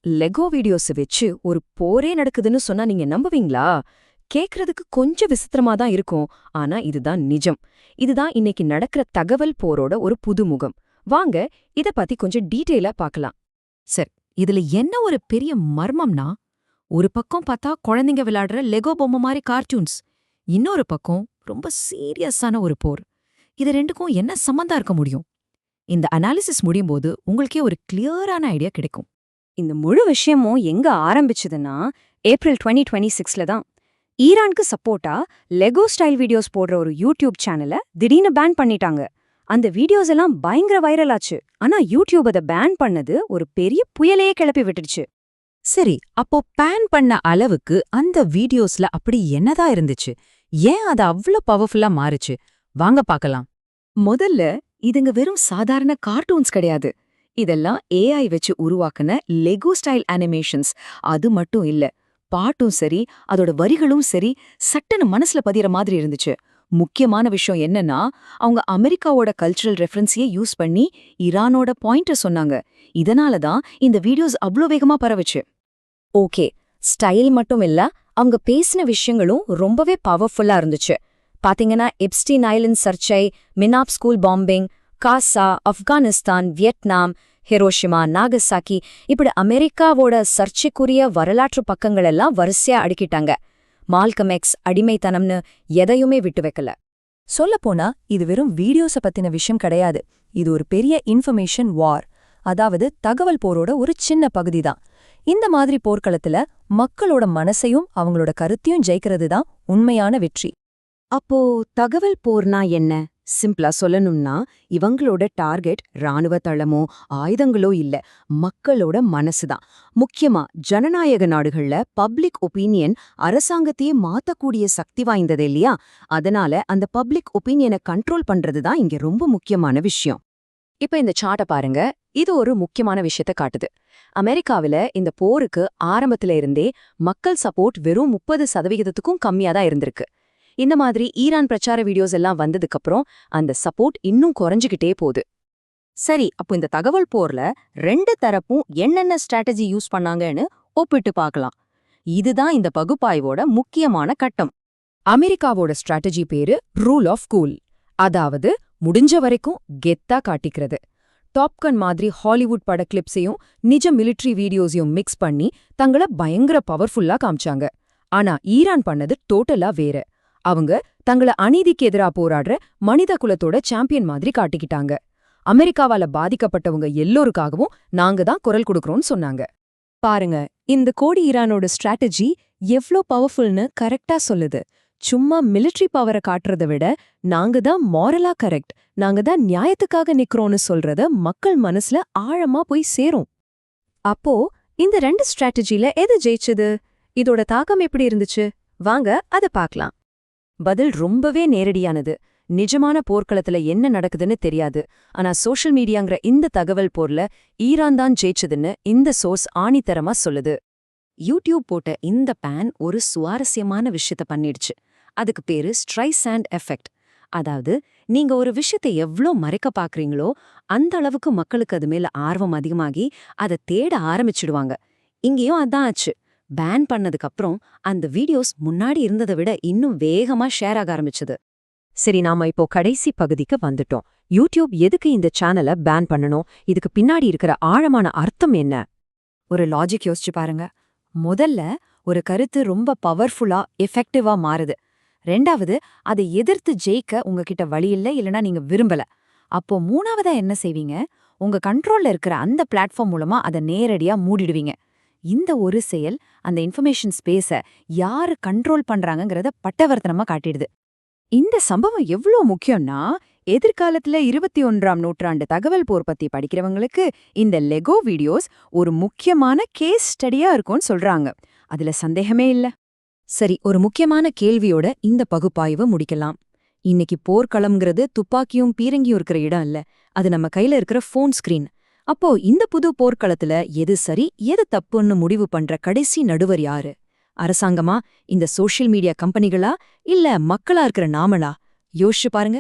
Lego videos வச்சு ஒரு போரே நடக்குதுன்னு சொன்னா நீங்க நம்புவீங்களா? கேக்குறதுக்கு கொஞ்சம் விசித்திரமா தான் இருக்கும். ஆனா இதுதான் நிஜம். இதுதான் இன்னைக்கு நடக்கிற தகவல் போரோட ஒரு புதுமுகம். வாங்க இத பத்தி கொஞ்சம் டீட்டெயிலா பார்க்கலாம். சரி, இதுல என்ன ஒரு பெரிய மர்மம்னா, ஒரு பக்கம் பார்த்தா குழந்தைங்க விளையாடுற லெகோ பொம்மை மாதிரி கார்ட்டூன்ஸ், இன்னொரு பக்கம் ரொம்ப சீரியஸான ஒரு போர். இது ரெண்டுக்கும் என்ன சம்பந்தம் இருக்க முடியும்? இந்த அனாலிசிஸ் முடியும் போது உங்களுக்கே ஒரு கிளியரான ஐடியா கிடைக்கும். இந்த முழு விஷயமும் எங்க ஆரம்பிச்சதுன்னா ஏப்ரல் 2026ல தான். ஈரானுக்கு சப்போர்ட்டா லெகோ ஸ்டைல் வீடியோஸ் போடுற ஒரு யூடியூப் சேனலை திடீர்னு பேன் பண்ணிட்டாங்க. அந்த வீடியோஸ் எல்லாம் பயங்கர வைரல் ஆச்சு. ஆனா யூடியூப் அதை பேன் பண்ணது ஒரு பெரிய புயலையே கிளப்பி விட்டுடுச்சு. சரி, அப்போ பேன் பண்ண அளவுக்கு அந்த வீடியோஸ்ல அப்படி என்னதான் இருந்துச்சு? ஏன் அது அவ்ளோ பவர்ஃபுல்லா மாறுச்சு? வாங்க பார்க்கலாம். முதல்ல இதுங்க வெறும் சாதாரண கார்ட்டூன்ஸ் கிடையாது. இதெல்லாம் ஏஐ வச்சு உருவாக்குன லெகோ ஸ்டைல் அனிமேஷன்ஸ். அது மட்டும் இல்ல, பாட்டும் சரி, அதோட வரிகளும் சரி, சட்டுன்னு மனசுல பதிற மாதிரி இருந்துச்சு. முக்கியமான விஷயம் என்னன்னா, அவங்க அமெரிக்காவோட கல்ச்சரல் ரெஃபரன்ஸையே யூஸ் பண்ணி ஈரானோட பாயிண்ட சொன்னாங்க. இதனால தான் இந்த வீடியோஸ் அவ்ளோ வேகமா பரவுச்சு. ஓகே, ஸ்டைல் மட்டும் இல்ல, அவங்க பேசின விஷயங்களும் ரொம்பவே பவர்ஃபுல்லா இருந்துச்சு. பாத்தீங்கன்னா, எப்ஸ்டீன் ஐலண்ட் சர்ச்சை, மினாப் ஸ்கூல் பாம்பிங், காசா, ஆப்கானிஸ்தான், வியட்நாம், ஹிரோஷிமா, நாகசாக்கி, இப்படி அமெரிக்காவோட சர்ச்சைக்குரிய வரலாற்று பக்கங்கள் எல்லாம் வரிசையா அடுக்கிட்டாங்க. மால்கம் எக்ஸ், அடிமைத்தனம்னு எதையுமே விட்டு வைக்கல. சொல்லப்போனா இது வெறும் வீடியோஸ பத்தின விஷயம் கிடையாது. இது ஒரு பெரிய இன்ஃபர்மேஷன் வார், அதாவது தகவல் போரோட ஒரு சின்ன பகுதி தான். இந்த மாதிரி போர்க்களத்துல மக்களோட மனசையும் அவங்களோட கருத்தையும் ஜெயிக்கிறது தான் உண்மையான வெற்றி. அப்போ தகவல் போர்னா என்ன? சிம்பிளா சொல்லணும்னா, இவங்களோட டார்கெட் ராணுவ தளமோ ஆயுதங்களோ இல்ல, மக்களோட மனசுதான். முக்கியமா ஜனநாயக நாடுகள்ல பப்ளிக் ஒப்பீனியன் அரசாங்கத்தையே மாத்தக்கூடிய சக்தி வாய்ந்தது இல்லையா? அதனால அந்த பப்ளிக் ஒப்பீனியனை கண்ட்ரோல் பண்றதுதான் இங்க ரொம்ப முக்கியமான விஷயம். இப்ப இந்த சார்ட்ட பாருங்க. இது ஒரு முக்கியமான விஷயத்த காட்டுது. அமெரிக்காவில இந்த போருக்கு ஆரம்பத்துல இருந்தே மக்கள் சப்போர்ட் வெறும் 30%க்கும் கம்மியா தான் இருந்திருக்கு. இந்த மாதிரி ஈரான் பிரச்சார வீடியோஸ் எல்லாம் வந்ததுக்கு அப்புறம் அந்த சப்போர்ட் இன்னும் குறைஞ்சுகிட்டே போகுது. சரி, அப்போ இந்த தகவல் போர்ல ரெண்டு தரப்பும் என்னென்ன ஸ்ட்ராட்டஜி யூஸ் பண்ணாங்கன்னு ஒப்பிட்டு பார்க்கலாம். இதுதான் இந்த பகுப்பாய்வோட முக்கியமான கட்டம். அமெரிக்காவோட ஸ்ட்ராட்டஜி பேரு ரூல் ஆஃப் கூல், அதாவது முடிஞ்ச வரைக்கும் கெத்தா காட்டிக்கிறது. டாப்கன் மாதிரி ஹாலிவுட் பட கிளிப்ஸையும் நிஜ மிலிட்ரி வீடியோஸையும் மிக்ஸ் பண்ணி தங்கள பயங்கர பவர்ஃபுல்லா காமிச்சாங்க. ஆனா ஈரான் பண்ணது டோட்டலா வேற. அவங்க தங்கள அநீதிக்கு எதிரா போராடுற மனித குலத்தோட சாம்பியன் மாதிரி காட்டிக்கிட்டாங்க. அமெரிக்காவால பாதிக்கப்பட்டவங்க எல்லோருக்காகவும் நாங்க தான் குரல் கொடுக்கறோம்னு சொன்னாங்க. பாருங்க, இந்த கோடி ஈரானோட ஸ்ட்ராட்டஜி எவ்ளோ பவர்ஃபுல்னு கரெக்டா சொல்லுது. சும்மா மிலிட்ரி பவரை காட்டுறத விட நாங்க தான் மாரலா கரெக்ட், நாங்க தான் நியாயத்துக்காக நிக்கிறோம்னு சொல்றத மக்கள் மனசுல ஆழமா போய் சேரும். அப்போ இந்த ரெண்டு ஸ்ட்ராட்டஜில எது ஜெயிச்சது? இதோட தாக்கம் எப்படி இருந்துச்சு? வாங்க அத பார்க்கலாம். பதில் ரொம்பவே நேரடியானது. நிஜமான போர்க்களத்துல என்ன நடக்குதுன்னு தெரியாது. ஆனா சோஷியல் மீடியாங்கிற இந்த தகவல் போர்ல ஈரான் தான் ஜெயிச்சதுன்னு இந்த சோர்ஸ் ஆணித்தரமா சொல்லுது. யூடியூப் போட்ட இந்த பேன் ஒரு சுவாரஸ்யமான விஷயத்த பண்ணிடுச்சு. அதுக்கு பேரு ஸ்ட்ரைசாண்ட் எஃபெக்ட். அதாவது, நீங்க ஒரு விஷயத்தை எவ்ளோ மறைக்க பாக்குறீங்களோ அந்த அளவுக்கு மக்களுக்கு அது மேல ஆர்வம் அதிகமாகி அதை தேட ஆரம்பிச்சிடுவாங்க. இங்கேயும் அதான் ஆச்சு. பேன் பண்ணதுக்கு அப்புறம் அந்த வீடியோஸ் முன்னாடி இருந்ததை விட இன்னும் வேகமா ஷேர் ஆக ஆரம்பிச்சது. சரி, நாம இப்போ கடைசி பகுதிக்கு வந்துட்டோம். யூடியூப் எதுக்கு இந்த சேனலை பேன் பண்ணணும்? இதுக்கு பின்னாடி இருக்கிற ஆழமான அர்த்தம் என்ன? ஒரு லாஜிக் யோசிச்சு பாருங்க. முதல்ல, ஒரு கருத்து ரொம்ப பவர்ஃபுல்லா எஃபெக்டிவா மாறுது. ரெண்டாவது, அதை எதிர்த்து ஜெயிக்க உங்ககிட்ட வழி இல்லை, இல்லைன்னா நீங்க விரும்பல. அப்போ மூணாவதா என்ன செய்வீங்க? உங்க கண்ட்ரோல்ல இருக்கிற அந்த பிளாட்ஃபார்ம் மூலமா அதை நேரடியா மூடிடுவீங்க. இந்த ஒரு செயல் அந்த இன்ஃபர்மேஷன் ஸ்பேஸ யாரு கண்ட்ரோல் பண்றாங்கங்கறத பட்டவர்த்தனமா காட்டிடுது. இந்த சம்பவம் எவ்ளோ முக்கியம்னா, எதிர்காலத்துல 21ஆம் நூற்றாண்டு தகவல் போர் பத்தி படிக்கிறவங்களுக்கு இந்த லெகோ வீடியோஸ் ஒரு முக்கியமான கேஸ் ஸ்டடியா இருக்கும்னு சொல்றாங்க. அதுல சந்தேகமே இல்ல. சரி, ஒரு முக்கியமான கேள்வியோட இந்த பகுப்பாய்வு முடிக்கலாம். இன்னைக்கு போர்க்களம்ங்கிறது துப்பாக்கியும் பீரங்கியும் இருக்கிற இடம் இல்ல, அது நம்ம கையில இருக்கிற போன் ஸ்கிரீன். அப்போ இந்த புது போர்க்களத்துல எது சரி எது தப்புன்னு முடிவு பண்ற கடைசி நடுவர் யாரு? அரசாங்கமா, இந்த சோஷியல் மீடியா கம்பெனிகளா, இல்ல மக்களா இருக்கிற நாமளா? யோசிச்சு பாருங்க.